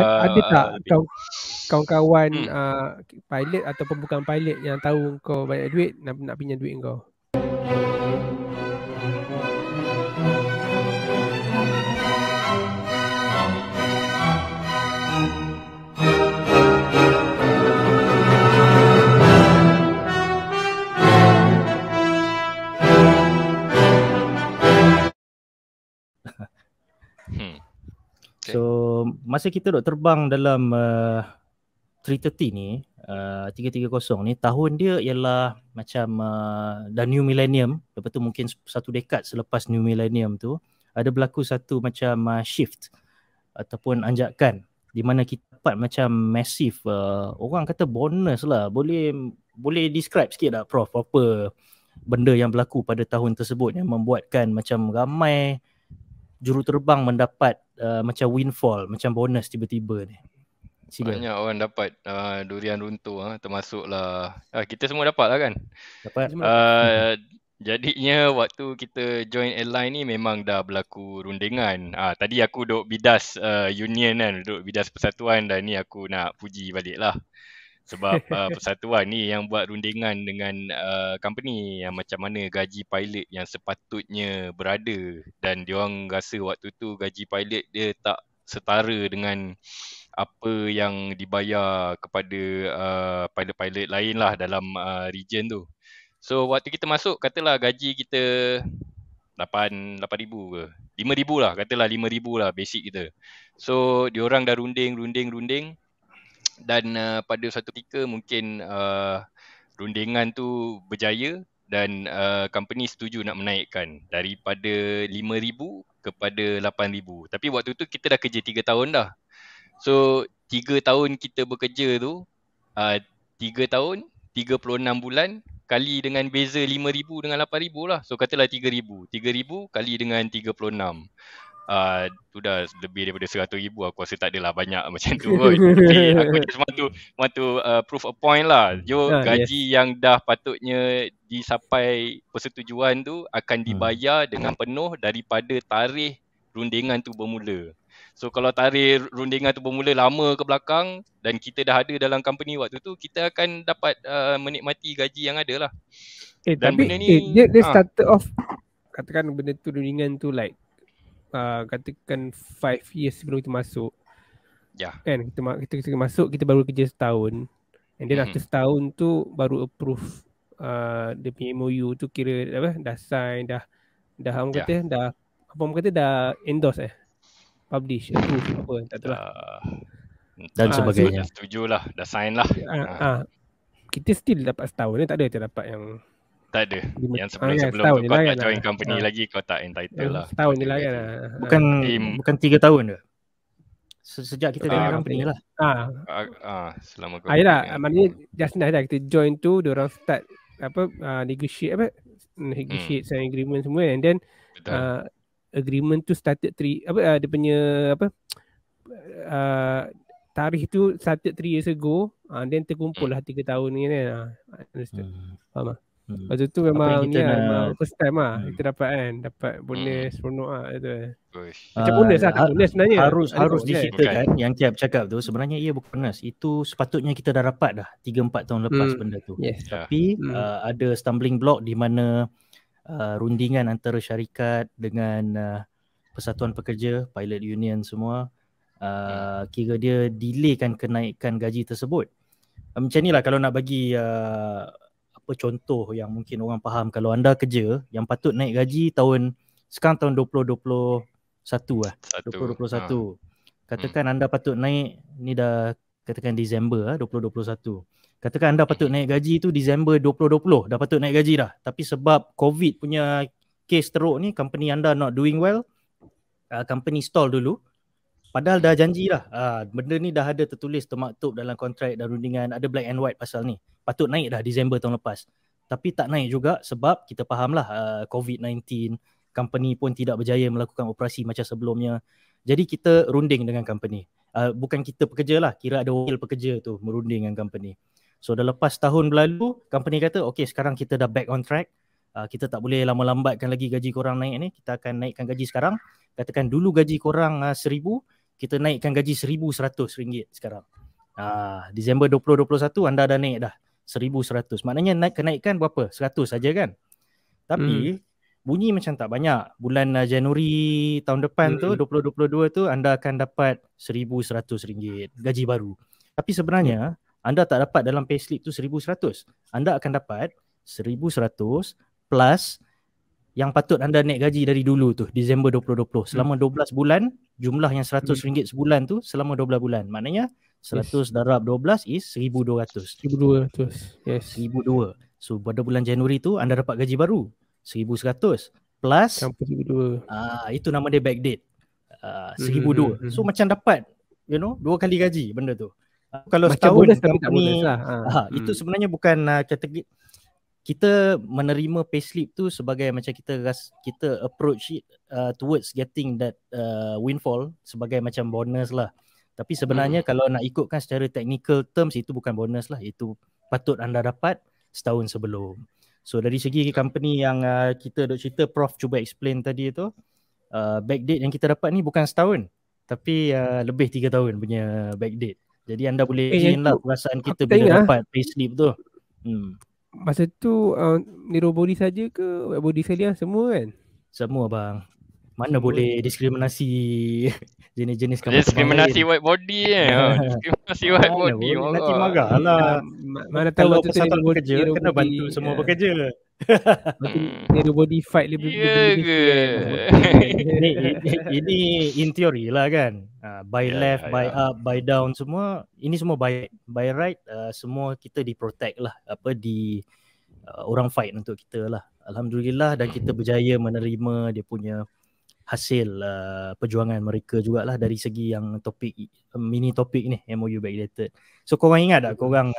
Ada tak lebih. kawan-kawan Hmm. pilot ataupun bukan pilot yang tahu kau banyak duit nak pinjam duit kau? So masa kita duk terbang dalam 330 ni, 330 ni, tahun dia ialah macam dah new millennium. Lepas tu mungkin satu dekad selepas new millennium tu ada berlaku satu macam shift ataupun anjakan di mana kita dapat macam massive, orang kata bonus lah. Boleh describe sikit tak Prof, apa benda yang berlaku pada tahun tersebut yang membuatkan macam ramai juruterbang mendapat macam windfall, macam bonus tiba-tiba ni? Sila. Banyak orang dapat durian runtuh, termasuklah kita semua dapat lah kan. Dapat. Jadinya waktu kita join airline ni memang dah berlaku rundingan. Tadi aku duk bidas union kan, duk bidas persatuan, dan ni aku nak puji balik lah. Sebab persatuan ni yang buat rundingan dengan company yang macam mana gaji pilot yang sepatutnya berada, dan diorang rasa waktu tu gaji pilot dia tak setara dengan apa yang dibayar kepada pilot-pilot lain lah dalam region tu. So waktu kita masuk, katalah gaji kita 8,000 ke 5,000 lah, katalah 5,000 lah basic kita. So diorang dah runding dan pada satu ketika mungkin rundingan tu berjaya dan company setuju nak menaikkan daripada 5,000 kepada 8,000. Tapi waktu tu kita dah kerja 3 tahun dah. So 3 tahun kita bekerja tu, 3 tahun 36 bulan kali dengan beza 5,000 dengan 8,000 lah. So katalah 3,000 kali dengan 36, tu dah lebih daripada 100,000. Aku rasa tak adalah banyak macam tu kot. Tapi aku just want to prove a point lah. Gaji yang dah patutnya disapai persetujuan tu akan dibayar dengan penuh daripada tarikh rundingan tu bermula. So kalau tarikh rundingan tu bermula lama ke belakang dan kita dah ada dalam company waktu tu, kita akan dapat menikmati gaji yang ada lah. Dan tapi benda ni dia started off, katakan benda tu rundingan tu like katakan 5 years sebelum kita masuk. Kan kita masuk, kita baru kerja setahun. And then after setahun tu baru approve dia punya MOU tu, kira dah sign, dah orang kata dah endorse publish, approve apa, tak tahu lah. Dan sebagainya. Dah setuju lah, dah sign lah. Kita still dapat setahun ni, tak ada kita dapat yang tak ada. Yang sebelum tu kau tak join company lagi, kau tak entitled lah. Setahun je lah kan. Bukan 3 tahun ke? Sejak kita join company lah. Selama kau. Yalah, maknanya just nice lah kita join tu, diorang start negotiate sign agreement semua, and then agreement tu started dia punya tarikh tu started 3 years ago, then terkumpul lah 3 tahun ni kan. Understood. Faham tak? Lepas tu memang first time lah kita dapat bonus, penuh lah itu. Macam bonus lah, tak bonus sebenarnya. Harus diceritakan yang Tiap cakap tu sebenarnya ia bukan bonus. Itu sepatutnya kita dah dapat dah 3-4 tahun lepas benda tu. Tapi ada stumbling block di mana rundingan antara syarikat dengan Persatuan Pekerja, Pilot Union semua, kira dia delaykan kenaikan gaji tersebut. Macam ni lah kalau nak bagi apa contoh yang mungkin orang faham. Kalau anda kerja yang patut naik gaji sekarang tahun 2021 lah, 2021. Katakan anda patut naik, ni dah katakan Disember 2021. Katakan anda patut naik gaji tu Disember 2020, dah patut naik gaji dah. Tapi sebab COVID punya case teruk ni, company anda not doing well, company stall dulu. Padahal dah janji lah, benda ni dah ada tertulis, termaktub dalam kontrak dan rundingan, ada black and white pasal ni. Patut naik dah Disember tahun lepas. Tapi tak naik juga sebab kita fahamlah COVID-19, company pun tidak berjaya melakukan operasi macam sebelumnya. Jadi kita runding dengan company. Bukan kita pekerja lah, kira ada wakil pekerja tu merunding dengan company. So dah lepas tahun berlalu, company kata okay, sekarang kita dah back on track. Kita tak boleh lama-lambatkan lagi gaji korang naik ni. Kita akan naikkan gaji sekarang. Katakan dulu gaji korang 1,000, kita naikkan gaji RM1,100 sekarang. Disember 2021 anda dah naik dah RM1,100. Maknanya kenaikan berapa? 100 saja kan? Tapi bunyi macam tak banyak. Bulan Januari tahun depan tu 2022 tu anda akan dapat RM1,100 gaji baru. Tapi sebenarnya anda tak dapat dalam payslip tu 1,100. Anda akan dapat 1,100 plus yang patut anda naik gaji dari dulu tu, Disember 2020. Selama 12 bulan, jumlah yang RM100 sebulan tu selama 12 bulan. Maknanya 100 darab 12 is 1,200. 1,200. Yes. 1,200. So pada bulan Januari tu anda dapat gaji baru 1,100 plus 1,200. Itu nama dia backdate. 1,200. So macam dapat dua kali gaji benda tu. Kalau macam setahun company itu sebenarnya bukan kategori. Kita menerima payslip tu sebagai macam kita approach it towards getting that windfall sebagai macam bonus lah. Tapi sebenarnya kalau nak ikutkan secara technical terms, itu bukan bonus lah. Itu patut anda dapat setahun sebelum. So dari segi company yang kita duk cerita, Prof cuba explain tadi tu, backdate yang kita dapat ni bukan setahun, tapi lebih 3 tahun punya backdate. Jadi anda boleh imagine lah perasaan kita bila dapat payslip tu. Masa tu Nero body saja ke white body sekalian semua kan? Semua bang. Mana boleh diskriminasi jenis-jenis kapal diskriminasi white body diskriminasi white body. Nanti marah lah. Mana tahu waktu tu persatuan pekerja kena bantu semua pekerja. Nero body fight lebih ini in theory lah kan. By left, by up, by down semua. Ini semua by right, semua kita di-protect lah. Orang fight untuk kita lah. Alhamdulillah, dan kita berjaya menerima dia punya hasil perjuangan mereka jugalah dari segi yang topik, mini topik ni, MOU backdated. So korang ingat tak korang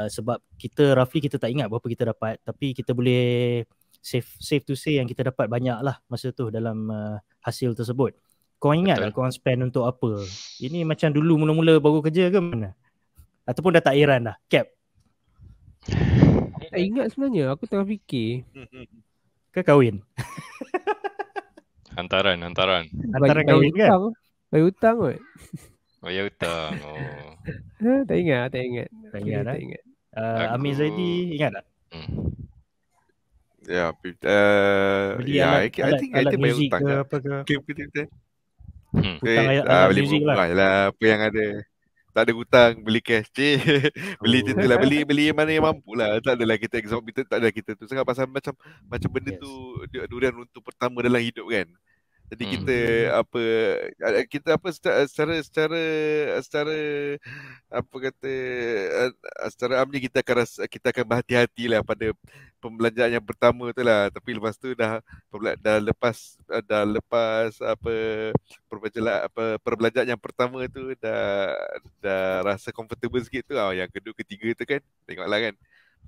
sebab kita roughly kita tak ingat berapa kita dapat, tapi kita boleh safe to say yang kita dapat banyak lah masa tu dalam hasil tersebut. Korang ingat tak korang spend untuk apa? Ini macam dulu mula-mula baru kerja ke mana? Ataupun dah tak iran dah? Cap? Tak ingat sebenarnya, aku tengah fikir. Ke kahwin? Hantaran kahwin kan? Bayar hutang kot. Bayar hutang. Tak ingat. Tak ingat. Amir Zaidi ingat tak? Ya, beli alat muzik ke apa ke? Hutang alat muzik lah. Apa yang ada. Tak ada hutang, beli cash. Beli macam tu lah. Beli mana yang mampu lah. Tak adalah kita exorbitant, tak ada kita tu. Sangat pasal macam benda tu durian untuk pertama dalam hidup kan. Jadi kita secara amnya kita akan berhati-hati lah pada pembelanjaan yang pertama tu lah. Tapi lepas tu dah lepas perbelanjaan yang pertama tu dah rasa comfortable sikit tu. Yang kedua ketiga tu kan tengoklah kan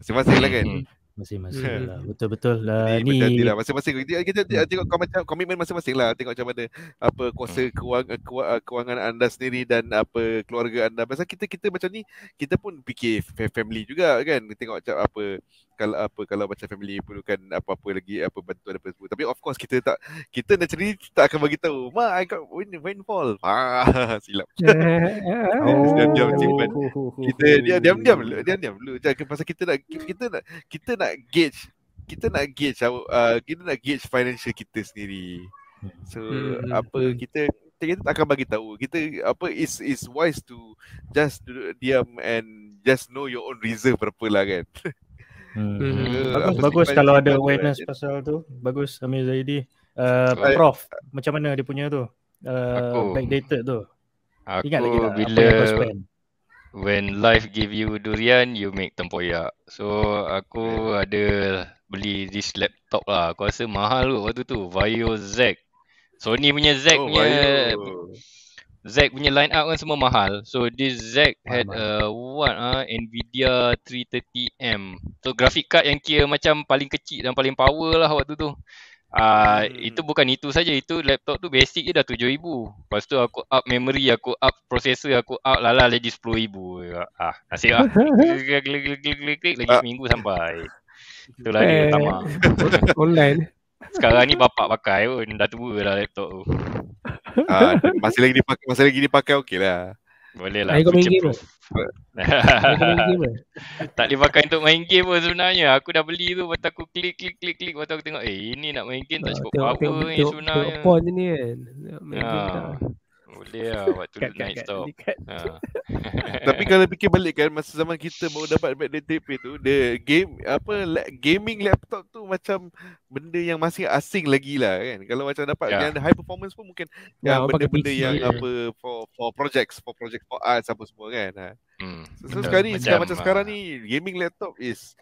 masing-masing lah kan. Masing-masing lah. Betul-betul lah. Ni lah. Masing-masing kita tengok macam komitmen masing-masing lah. Tengok macam mana kuasa kewangan anda sendiri dan keluarga anda. Pasal kita macam ni, kita pun fikir family juga kan. Tengok macam kalau macam family perlukan apa-apa lagi, bantuan apa semua. Tapi of course kita naturally tak akan bagi tahu, "Ma, I got windfall." Silap. Diam-diam simpan. Kita diam-diam dulu. Pasal kita nak gauge kita nak gauge financial kita sendiri. So kita tak akan bagi tahu. Kita is wise to just diam and just know your own reserve berapa lah kan. Bagus kalau ada awareness pasal tu. Bagus Amir Zaidi. Prof, macam mana dia punya tu? Backdated tu. Ingat lagi tak bila apa yang kau spend? When life give you durian, you make tempoyak. So aku ada beli this laptop lah. Aku rasa mahal tu waktu tu. Vaio Z. Sony punya Z punya line up kan semua mahal. So this Z had Nvidia 330M. So graphic card yang kira macam paling kecil dan paling power lah waktu tu. Itu bukan itu saja. Itu laptop tu basic je dah 7,000. Lepas tu aku up memory, aku up processor, aku up lagi 10,000. Nasib lah. Klik lagi seminggu sampai. Itulah dia tamak. Online. Sekarang ni bapak pakai pun, dah tua dah laptop tu. Masih lagi dipakai okey lah. Boleh lah, Kau main future game proof. Kau main game lah. Tak boleh pakai untuk main game pun sebenarnya. Aku dah beli tu, lepas tu aku klik. Lepas tu aku tengok, ini nak main game tak cukup power ni sebenarnya. Tengok pon je ni kan. Nak main game tak. Boleh lah waktu naik stop. Tapi kalau fikir balik kan, masa zaman kita baru dapat DTP tu, the game gaming laptop tu macam benda yang masih asing lagi lah kan. Kalau macam dapat yang high performance pun mungkin yang benda-benda yang apa for projects for arts apa semua kan. So sekarang ni macam sekarang ni gaming laptop is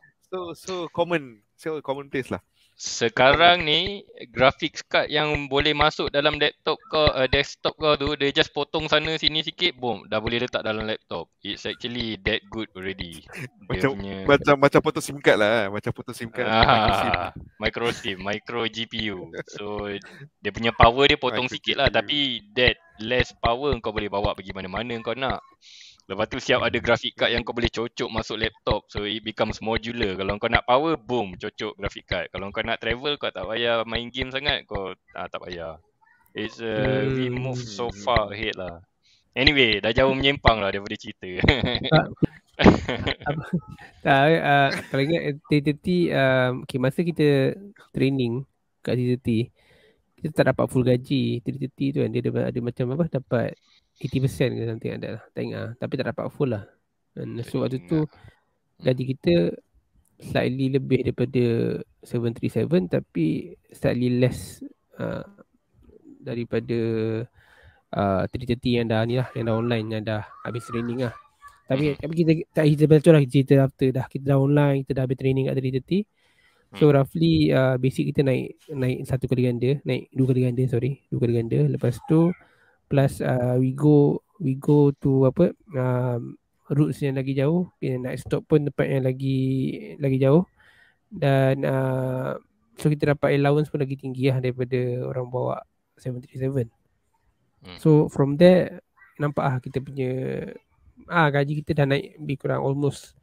so commonplace lah. Sekarang ni graphics card yang boleh masuk dalam laptop kau, desktop kau tu, dia just potong sana sini sikit, boom, dah boleh letak dalam laptop. It's actually that good already. Macam potong SIM card lah, macam potong SIM card. Micro SIM, micro GPU. So dia punya power dia potong sikit lah, tapi that less power kau boleh bawa pergi mana-mana kau nak. Lepas tu siap ada graphic card yang kau boleh cocok masuk laptop. So it becomes modular. Kalau kau nak power, boom, cocok graphic card. Kalau kau nak travel, kau tak payah main game sangat, kau tak payah. It's we move so far ahead lah. Anyway, dah jauh menyempang lah daripada cerita. Kalau ingat T30, masa kita training kat T30, kita tak dapat full gaji. T30 tu kan, dia ada macam apa, dapat 80% ke something ada lah, tak ingat, tapi tak dapat full lah. Dan so waktu tu gaji kita slightly lebih daripada 737, tapi slightly less daripada 330 yang dah ni lah, yang dah online, yang dah habis training lah. Tapi kita tak cerita betul lah, cerita after kita dah online, kita dah habis training kat 330. So roughly basic kita naik 1 kali ganda, naik 2 kali ganda. Lepas tu plus we go to apa routes yang lagi jauh, nak stop pun tempat yang lagi jauh, dan so kita dapat allowance pun lagi tinggi lah daripada orang bawa 737. So from there nampak lah kita punya gaji kita dah naik lebih kurang almost,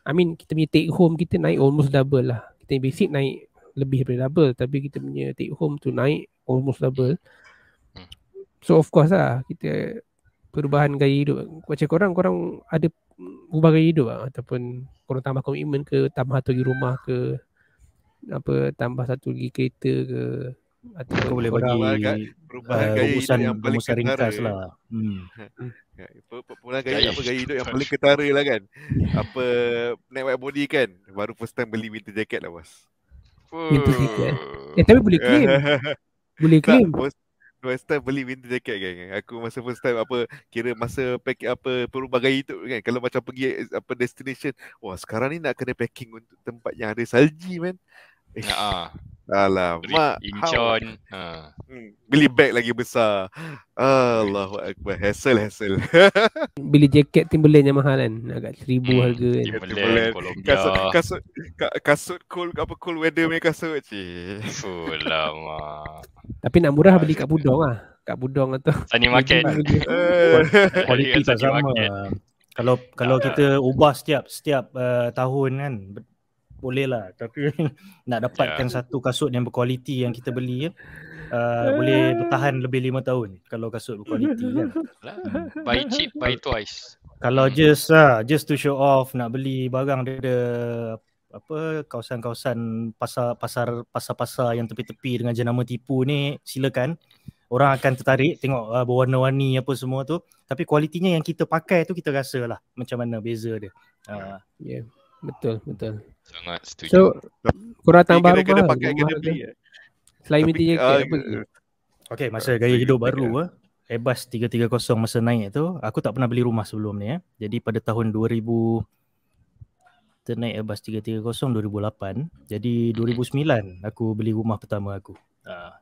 kita punya take home kita naik almost double lah. Kita basic naik lebih daripada double, tapi kita punya take home tu naik almost double. So of course lah, kita perubahan gaya hidup. Macam korang ada ubah gaya hidup lah, ataupun korang tambah komitmen ke, tambah satu lagi rumah ke, apa, tambah satu lagi kereta ke, atau boleh bagi perubahan gaya hidup yang paling ringkas lah. Perubahan gaya hidup yang paling ketara lah kan. Apa, naik white body kan, baru first time beli winter jacket lah bos. Winter jacket. Tapi boleh claim. Boleh claim. First time beli winter jacket kan. Aku masa first time kira masa pack perubah gaya hidup kan. Kalau macam pergi destination, wah sekarang ni nak kena packing untuk tempat yang ada salji man. Alamak, Incheon. Beli bag lagi besar. Allahu Akbar, hassle. Beli jaket Timberland yang mahal kan, agak 1,000 harga kan. Timberland, Columbia. Kasut cold weather punya kasut cik. Lama. Tapi nak murah beli kat Pudong lah. Kat Pudong atau Sunny Market. Kualiti tak sama. Kalau kita ubah setiap tahun kan, boleh lah. Tapi nak dapatkan satu kasut yang berkualiti yang kita beli boleh bertahan lebih 5 tahun kalau kasut berkualiti kan. Buy cheap, buy twice. Kalau just to show off, nak beli barang daripada apa kawasan-kawasan pasar yang tepi-tepi dengan jenama tipu ni, silakan. Orang akan tertarik tengok berwarna-warni apa semua tu, tapi kualitinya yang kita pakai tu kita rasa lah macam mana beza dia. Betul. Sangat setuju. So korang tambah kena pakai, kena beli. Selain winter jacket apa? Okay, masa gaya hidup baru Airbus 330 masa naik tu, aku tak pernah beli rumah sebelum ni Jadi pada tahun 2000 kita naik Airbus 330 2008. Jadi 2009 aku beli rumah pertama aku.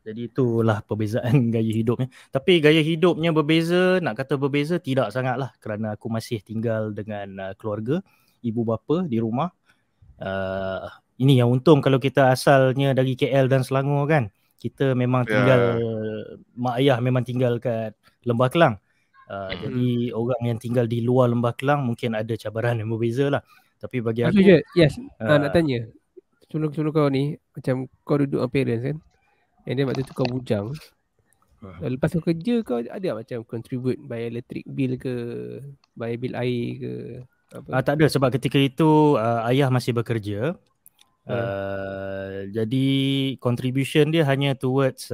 Jadi itulah perbezaan gaya hidupnya. Tapi gaya hidupnya berbeza, nak kata berbeza tidak sangat lah, kerana aku masih tinggal dengan keluarga, ibu bapa di rumah. Ini yang untung kalau kita asalnya dari KL dan Selangor kan. Kita memang tinggal, mak ayah memang tinggal kat Lembah Kelang. Jadi orang yang tinggal di luar Lembah Kelang mungkin ada cabaran yang berbeza lah. Tapi bagi aku nak tanya, sebelum kau ni, macam kau duduk dengan parents kan, And then waktu tu kau bujang. Lepas kau kerja kau ada macam contribute bayar electric bill ke, bayar bil air ke apa? Tak ada, sebab ketika itu ayah masih bekerja. Jadi contribution dia hanya towards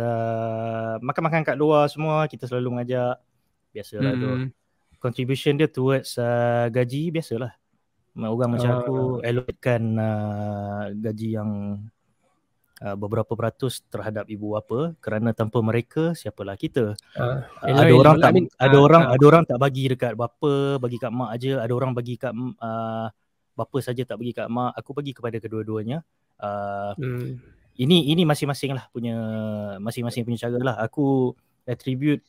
makan-makan kat luar semua, kita selalu mengajak. Biasalah tu. Contribution dia towards gaji biasalah. Orang macam aku allocatekan gaji yang beberapa peratus terhadap ibu bapa, kerana tanpa mereka siapalah kita. Ada orang tak bagi dekat bapa, bagi kat mak aja. Ada orang bagi kat bapa saja, tak bagi kat mak. Aku bagi kepada kedua-duanya. Ini masing-masing lah punya, masing-masing punya cara lah. Aku attribute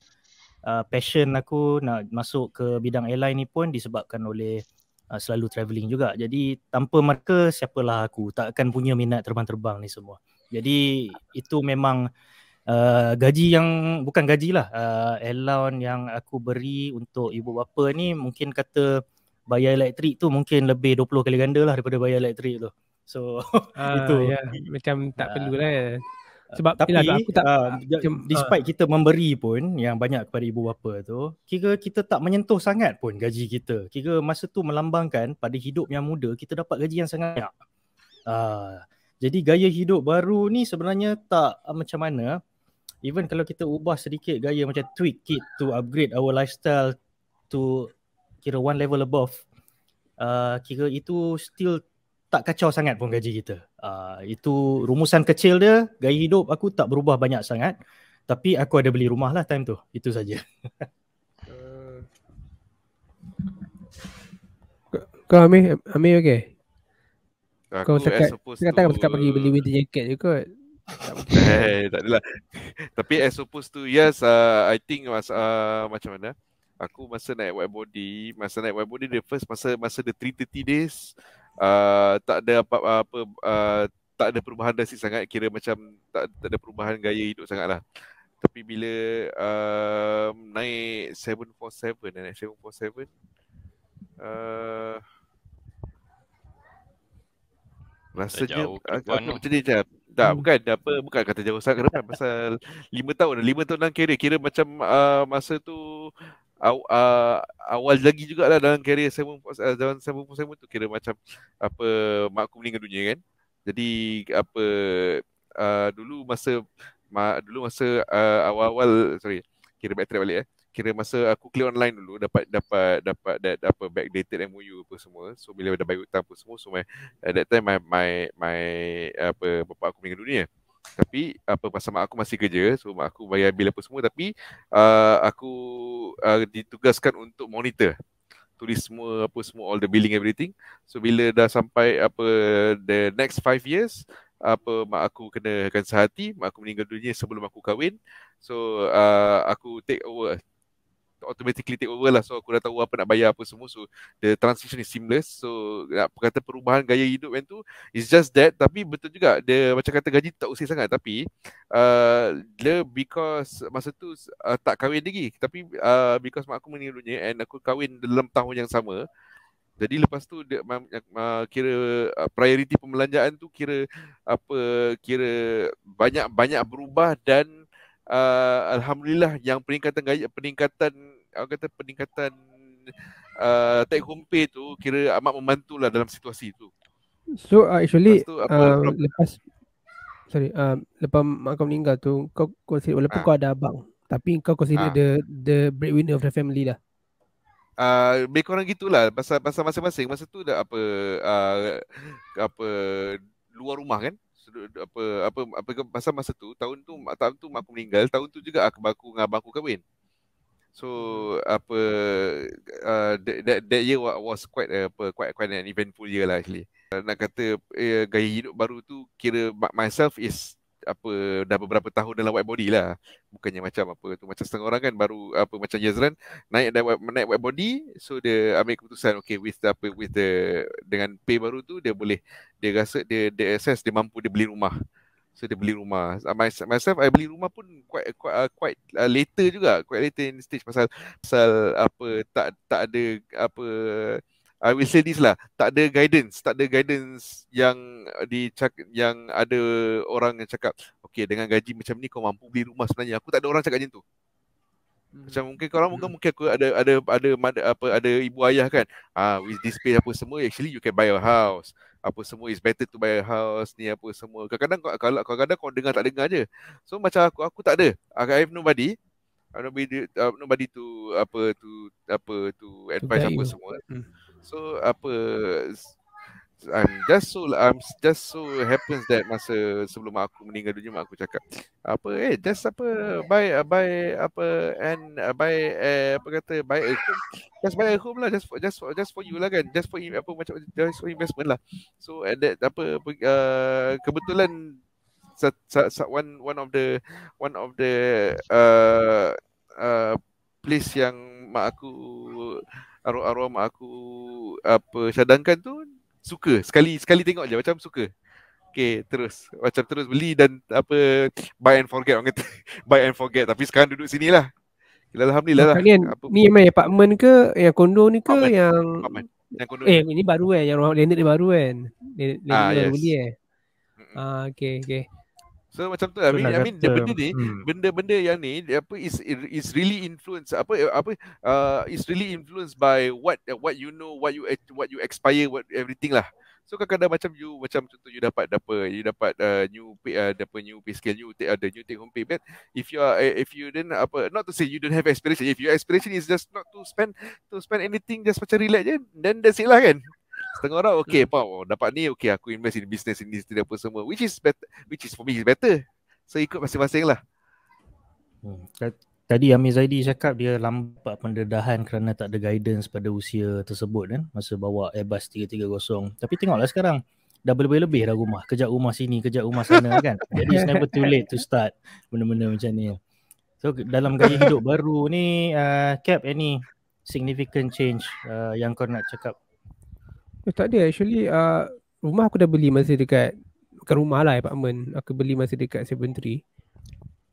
passion aku nak masuk ke bidang airline ni pun disebabkan oleh selalu travelling juga. Jadi tanpa mereka siapalah aku, tak akan punya minat terbang-terbang ni semua. Jadi itu memang gaji yang, bukan gaji lah, allowance yang aku beri untuk ibu bapa ni, mungkin kata bayar elektrik tu mungkin lebih 20 kali ganda lah daripada bayar elektrik tu. So itu macam tak perlu lah. Sebab tapi aku tak, despite kita memberi pun yang banyak kepada ibu bapa tu, kira kita tak menyentuh sangat pun gaji kita. Kira masa tu melambangkan pada hidup yang muda kita dapat gaji yang sangat banyak. Jadi gaya hidup baru ni sebenarnya tak macam mana. Even kalau kita ubah sedikit gaya, macam tweak it to upgrade our lifestyle to kira one level above, kira itu still tak kacau sangat pun gaji kita. Itu rumusan kecil dia. Gaya hidup aku tak berubah banyak sangat. Tapi aku ada beli rumah lah time tu. Itu saja. Kau Amir okay? Kau cakap pergi beli winter jacket je kot. Tak adalah. Tapi as opposed to yes, I think macam mana? Aku masa naik white body the first masa the 330 days, tak ada apa-apa, tak ada perubahan drastik sangat, kira macam tak ada perubahan gaya hidup sangat lah. Tapi bila naik 747 rasanya aku macam ni je. Bukan kata jauh sangat, kenapa? Pasal 5 tahun dalam kira macam masa tu awal lagi jugalah dalam karier 747 tu, kira macam apa, mak aku meninggal dunia kan. Jadi apa, dulu masa awal-awal, kira backtrack balik kira masa aku clear online dulu, dapat apa backdated MOU apa semua. So bila dah bayar hutang apa semua, so at that time my bapak aku meninggal dunia. Tapi pasal mak aku masih kerja, so mak aku bayar bil apa semua, tapi aku ditugaskan untuk monitor, tulis semua all the billing everything. So bila dah sampai the next 5 years, mak aku kenakan sehati, mak aku meninggal dunia sebelum aku kahwin. So aku automatically take over lah. So aku dah tahu apa nak bayar apa semua. So the transition is seamless. So kata perubahan gaya hidup yang tu is just that. Tapi betul juga, dia macam kata gaji tak usik sangat. Tapi dia because masa tu tak kahwin lagi. Tapi because mak aku meninggal dunia and aku kahwin dalam tahun yang sama, jadi lepas tu dia, kira priority pembelanjaan tu kira banyak berubah. Dan alhamdulillah yang peningkatan take home pay tu kira amat membantulah dalam situasi tu. So actually lepas mak kau meninggal tu, kau consider, walaupun kau ada abang, tapi kau consider the breadwinner of the family lah. Lebih kurang gitulah. Pasal masing-masing masa tu dah luar rumah kan. Pasal masa tu tahun tu mak aku meninggal, tahun tu juga aku dengan abang aku kahwin. So that year was quite an eventful year lah actually. Nak kata gaya hidup baru tu, kira myself is dah beberapa tahun dalam white body lah. Bukannya macam macam setengah orang kan baru macam Yazran naik white body, so dia ambil keputusan with dengan pay baru tu dia rasa dia access, dia mampu dia beli rumah. So dia beli rumah. Myself I beli rumah pun quite later juga, quite later in stage, pasal tak ada I will say this lah, tak ada guidance yang yang ada orang yang cakap, okay, dengan gaji macam ni kau mampu beli rumah sebenarnya. Aku tak ada orang cakap macam tu. Macam mungkin korang mungkin aku ada ibu ayah kan, with this pay apa semua, actually you can buy a house. Apa semua is better to buy a house ni apa semua. Kadang-kadang kau dengar tak dengar je. So macam aku tak ada. I have nobody to advise apa semua. So I'm just so happens that masa sebelum aku meninggal dunia mak aku cakap buy a home. Just buy a home lah, just for you lah kan, just for investment lah. So at that kebetulan one of the place yang mak aku, arwah mak aku cadangkan tu, suka sekali tengok je macam suka. Okay, terus beli dan buy and forget orang kata. Buy and forget, tapi sekarang duduk sini lah. Alhamdulillah lah. Ni main apartment ke, yang kondo ni ke, apartment. Yang kondo ini baru yang landed dia baru kan. Landed yes. Beli okay. So macam tu lah. Benda yang ni is really influenced is really influenced by what you know, what you aspire, what everything lah. So kadang-kadang macam contoh you dapat new pay scale, new take home pay, but if you then not to say you don't have aspiration, if your aspiration is just not to spend anything, just macam relax je, then that's it lah kan. Setengah orang dapat ni, aku invest in business ini apa semua, which is for me is better. So ikut masing-masing lah. Tadi Amir Zaidi cakap dia lambat pendedahan kerana tak ada guidance pada usia tersebut kan, masa bawa Airbus 330. Tapi tengoklah sekarang dah berlebih-lebih dah rumah, kejap rumah sini, kejap rumah sana kan. Jadi it's never too late to start benda-benda macam ni. So dalam gaya hidup baru ni, Cap, any significant change yang kau nak cakap? Tak ada actually. Rumah aku dah beli masa dekat, bukan rumah lah, apartment. Aku beli masa dekat 7-3.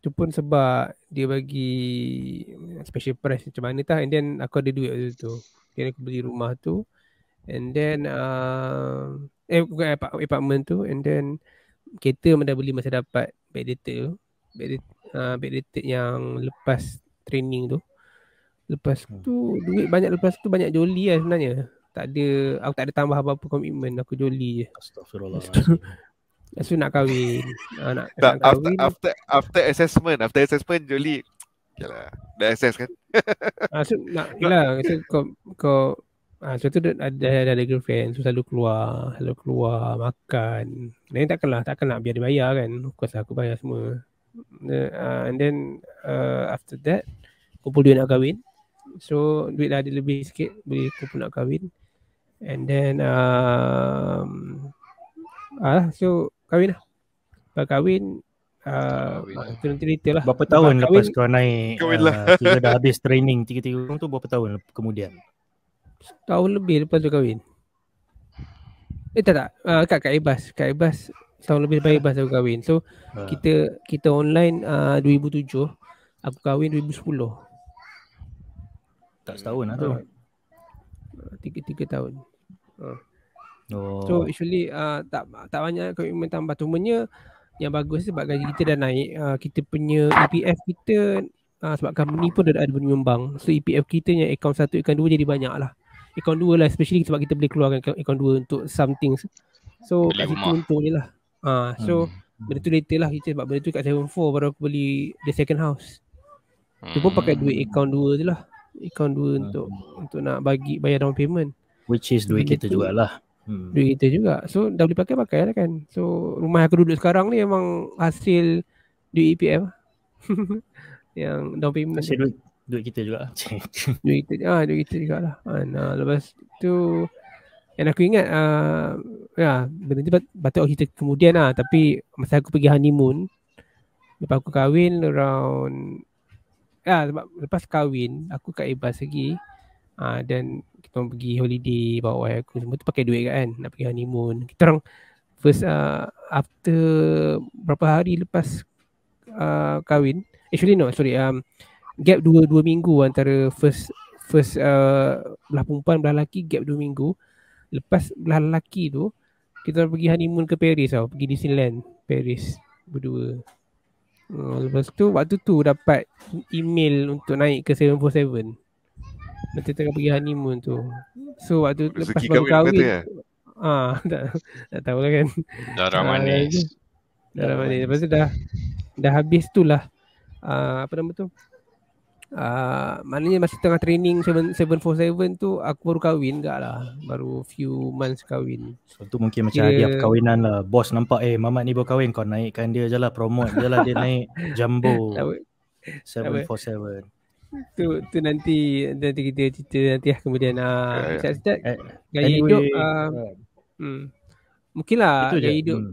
Itu pun sebab dia bagi special price macam mana tak. And then aku ada duit waktu tu. Then aku beli rumah tu. And then bukan apartment tu. And then kereta dah beli masa dapat backdated yang lepas training tu. Lepas tu duit banyak, lepas tu banyak joli lah sebenarnya. Aku tak ada tambah apa-apa komitmen, aku joli je. Astagfirullahaladzim. So nak kahwin. Nak kahwin. After assessment joli. Yalah, dah assess kan. So nak kau so tu ada girlfriend, so selalu keluar makan. Dan takkan nak biar dia bayar kan. Of course aku bayar semua. And then after that kumpul duit nak kahwin. So duit dah ada lebih sikit, boleh kumpul nak kahwin. And then so kahwin lah. Lepas kahwin cerita lah. Berapa tahun lepas kau naik kira dah habis training 3-3 tu, berapa tahun kemudian? Tahun lebih lepas tu kahwin. Tak kat Airbus tahun lebih lepas Airbus aku kahwin. So kita online 2007, aku kahwin 2010. Tak setahun lah tu. 3 tahun. So actually tak banyak komitmen tambah. Cumanya yang bagus sebab gaji kita dah naik, kita punya EPF kita sebab company pun dah ada menyumbang. So EPF kita yang account 1, account 2 jadi banyak lah. Account 2 lah, especially sebab kita boleh keluarkan account 2 untuk some things. So kat situ untung je lah. So benda tu later lah kita, sebab benda tu kat 7-4 baru aku beli the second house. Tu pun pakai duit account 2 je lah. Account 2 untuk nak bayar down payment. Which is duit kita jugalah. Duit kita juga. So dah boleh pakai lah kan. So rumah aku duduk sekarang ni memang hasil duit EPF. Yang down payment. Hasil duit kita juga. duit kita juga lah. Lepas tu yang aku ingat benda tu patut kita kemudian lah. Tapi masa aku pergi honeymoon, lepas aku kahwin around sebab lepas kahwin aku kat Airbus lagi. Dan kita orang pergi holiday, bawa wife aku semua tu pakai duit kan, nak pergi honeymoon. Kita orang first after berapa hari lepas kahwin, actually no sorry, gap 2 minggu antara first first belah perempuan belah lelaki gap 2 minggu. Lepas belah lelaki tu kita pergi honeymoon ke Paris tau, pergi Disneyland Paris berdua. Lepas tu waktu tu dapat email untuk naik ke 747. Nanti tengah pergi honeymoon tu. So waktu lepas baru kahwin tak tahu lah kan. Darah manis. Darah manis. Lepas tu dah habis tu lah apa nama tu, maknanya masa tengah training 747 tu aku baru kahwin enggak lah, baru few months kahwin. So tu mungkin macam hadiah perkahwinan lah. Bos nampak Mamat ni baru kahwin, kau naikkan dia je lah, promote je lah dia naik Jumbo 747. Tu nanti kita cerita nanti lah kemudian. Siap-siap gaya hidup mungkin lah gaya hidup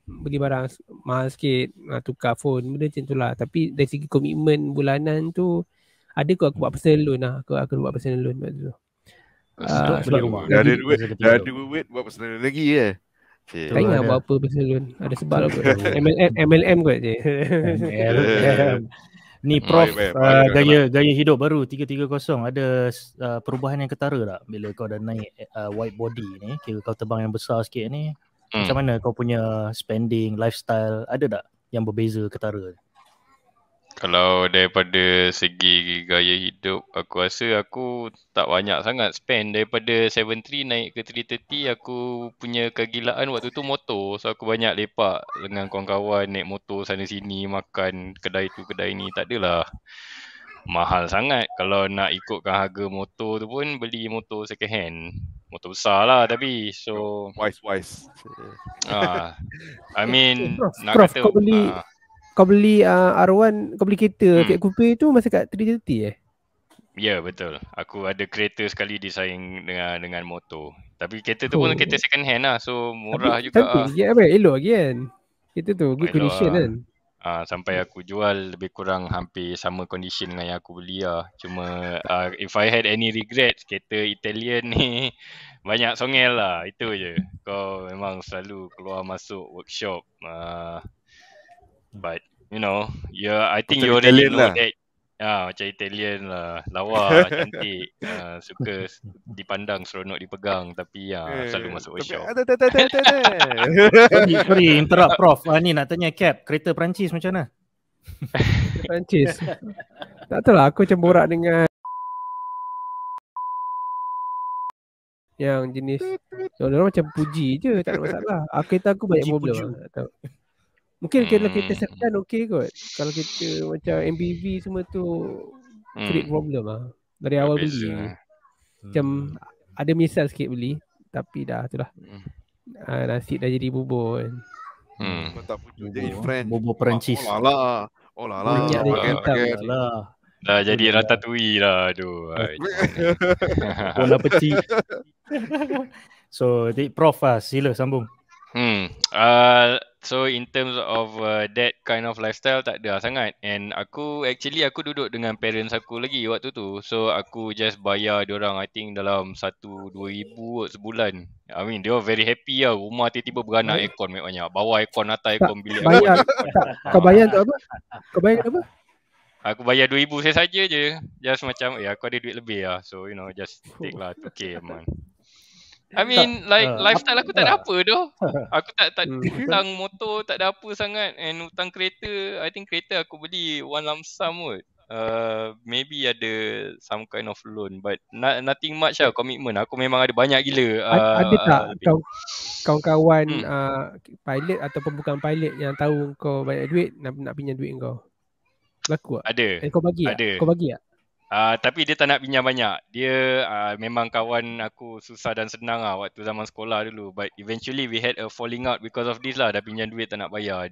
beli barang mahal sikit, tukar phone, benda macam tu lah. Tapi dari segi komitmen bulanan tu ada aku buat personal loan lah. Aku buat personal loan waktu tu. Beli rumah. Dah ada duit buat personal loan lagi ya. Tak ingat buat apa personal loan. Ada sebab apa. MLM kot je. Ni Prof, gaya hidup baru 330 ada perubahan yang ketara tak bila kau dah naik wide body ni, kira kau terbang yang besar sikit ni? Macam mana kau punya spending, lifestyle, ada tak yang berbeza ketara? Kalau daripada segi gaya hidup, aku rasa aku tak banyak sangat spend. Daripada 73 naik ke 330, aku punya kegilaan waktu tu motor. So aku banyak lepak dengan kawan-kawan, naik motor sana sini, makan kedai tu kedai ni. Tak adalah mahal sangat. Kalau nak ikutkan harga motor tu pun beli motor second hand. Motor besar lah tapi so wise. I mean Prof, kau beli R1, kau beli kereta Fiat Coupe tu masa kat 330 Ya betul. Aku ada kereta sekali disaing dengan motor. Tapi kereta tu pun kereta second hand lah. So murah tapi, juga. Tapi elok lagi kan. Kereta tu good condition kan. Sampai aku jual lebih kurang hampir sama condition dengan yang aku beli lah. Cuma if I had any regrets, kereta Italian ni banyak songel lah. Itu je. Kau memang selalu keluar masuk workshop. But you know, I think you already know that. Macam Italian lah. Lawa, cantik. Suka dipandang, seronok dipegang. Tapi selalu masuk workshop. Sorry, interrupt Prof. Ni nak tanya Cap, kereta Perancis macam mana? Perancis? Tak tahu lah, aku macam borak dengan yang jenis orang macam puji je, tak ada masalah. Kereta aku banyak problem lah, tak tahu. Mungkin kalau kereta sedan okey kot. Kalau kereta macam MPV semua tu create problem lah. Dari awal beli macam ada misal sikit beli. Tapi dah tu lah, nasib dah jadi bubur kan. Tak pujuk jadi friend. Bubur Perancis. Oh lah. Dah jadi ratatouille lah. Aduh. Bola peci. So Prof sila sambung. So in terms of that kind of lifestyle tak ada sangat. And aku duduk dengan parents aku lagi waktu tu. So aku just bayar diorang I think dalam 1-2 ribu sebulan. I mean they were very happy lah. Rumah tiba-tiba beranak aircon banyak. Bawah aircon, atas aircon, bilik aircon. Kau bayar untuk apa? Kau bayar apa? Aku bayar 2,000 saya saja je. Just macam aku ada duit lebih lah. So you know just take lah 2K man. I mean lifestyle aku tak ada apa tu. Aku tak hutang motor, tak ada apa sangat. And hutang kereta, I think kereta aku beli one lump sum kot. Maybe ada some kind of loan, but nothing much lah commitment. Aku memang ada banyak gila. Ada tak kawan-kawan pilot ataupun bukan pilot yang tahu kau banyak duit nak pinjam duit kau? Berlaku tak? Ada. Kau bagi tak? Kau bagi tak? Tapi dia tak nak pinjam banyak. Dia memang kawan aku susah dan senang lah waktu zaman sekolah dulu. But eventually we had a falling out because of this lah. Dah pinjam duit tak nak bayar.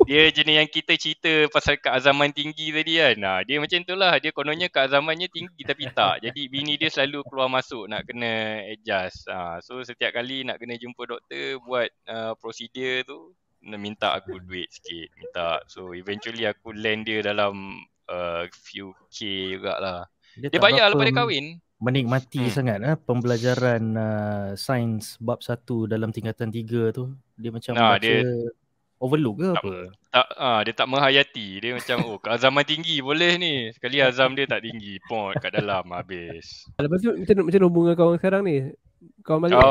Dia jenis yang kita cerita pasal keazaman tinggi tadi kan. Dia macam tu lah. Dia kononnya keazamannya tinggi tapi tak. Jadi bini dia selalu keluar masuk nak kena adjust. So setiap kali nak kena jumpa doktor buat prosedur tu, minta aku duit sikit. So eventually aku lend dia dalam few K jugalah. Dia bayar lepas dia kahwin. Menikmati sangat pembelajaran sains bab 1 dalam tingkatan 3 tu. Dia macam baca overlook ke apa? Dia tak menghayati. Dia macam keazaman tinggi boleh ni. Sekali azam dia tak tinggi, pot kat dalam habis. Lepas tu macam hubungan kau sekarang ni? Kau balik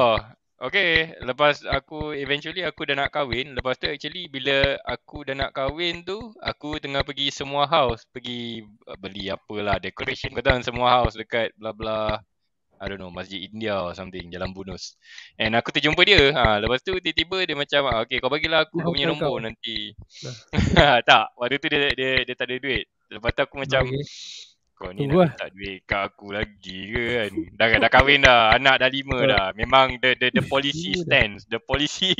Okay, lepas eventually aku dah nak kahwin. Lepas tu actually bila aku dah nak kahwin tu, aku tengah pergi semua house, pergi beli apalah decoration. Kau tahu semua house dekat bla bla, I don't know, Masjid India or something, Jalan Bunus. And aku terjumpa dia. Lepas tu tiba-tiba dia macam, okay kau bagilah aku kau punya nombor nanti. Tak, waktu tu dia tak ada duit. Lepas tu aku macam, kau ni nak minta duit kat aku lagi ke kan? Dah kahwin dah, anak dah 5 dah. Memang the policy stands. The policy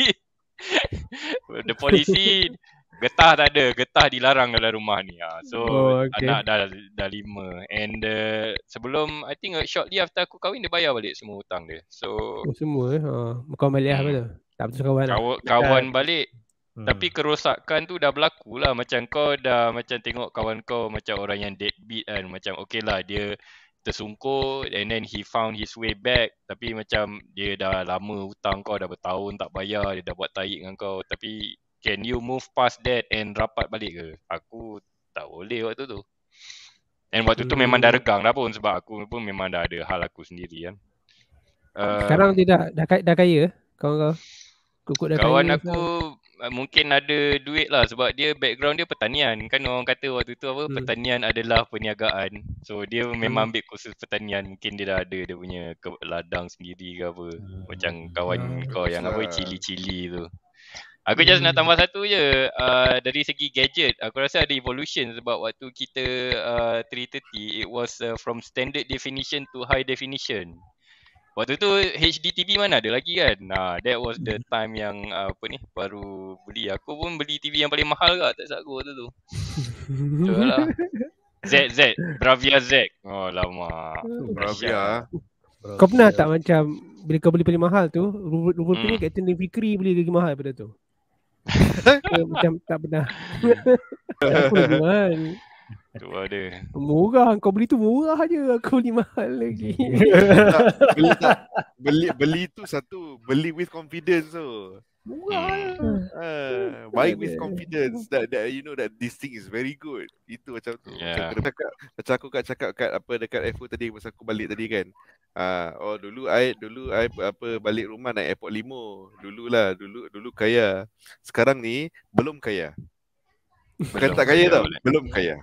getah tak ada, getah dilarang dalam rumah ni. So anak dah 5. And sebelum, I think shortly after aku kahwin, dia bayar balik semua hutang dia. So semua kau balik apa tu? Tak betul kawan kawan balik. Tapi kerosakan tu dah berlaku lah. Macam kau dah macam tengok kawan kau macam orang yang deadbeat kan. Macam okay lah dia tersungkur and then he found his way back. Tapi macam dia dah lama hutang kau, dah bertahun tak bayar, dia dah buat tarik dengan kau. Tapi can you move past that and rapat balik ke? Aku tak boleh waktu tu. And waktu tu memang dah regang dah pun sebab aku pun memang dah ada hal aku sendiri kan. Sekarang dia dah kaya kawan kau? Kawan aku mungkin ada duit lah sebab dia background dia pertanian. Kan orang kata waktu tu apa, pertanian adalah perniagaan. So dia memang ambil kursus pertanian. Mungkin dia dah ada dia punya ladang sendiri ke apa. Macam kawan kau yang apa, cili-cili tu. Aku just nak tambah satu je. Dari segi gadget, aku rasa ada evolution sebab waktu kita 330, it was from standard definition to high definition. Waktu tu HD TV mana ada lagi kan. That was the time yang baru beli. Aku pun beli TV yang paling mahal kat, tak saku waktu tu. Betul lah. Z, Bravia Z. Oh lama. Bravia. Kau pernah tak macam bila kau beli paling mahal tu, rupanya Captain Fikri beli lagi mahal daripada tu? Macam tak pernah. Aku lagi mahal. Tu ada. Murah, kau beli tu murah je, aku beli mahal lagi. Beli tu satu, beli with confidence tu. Murah. Buy with confidence that you know that this thing is very good. Itu macam tu. Macam aku cakap kat apa dekat F4 tadi masa aku balik tadi kan. Dulu I balik rumah naik airport limo. Dulu kaya. Sekarang ni belum kaya. Bukan tak kaya tau, belum kaya.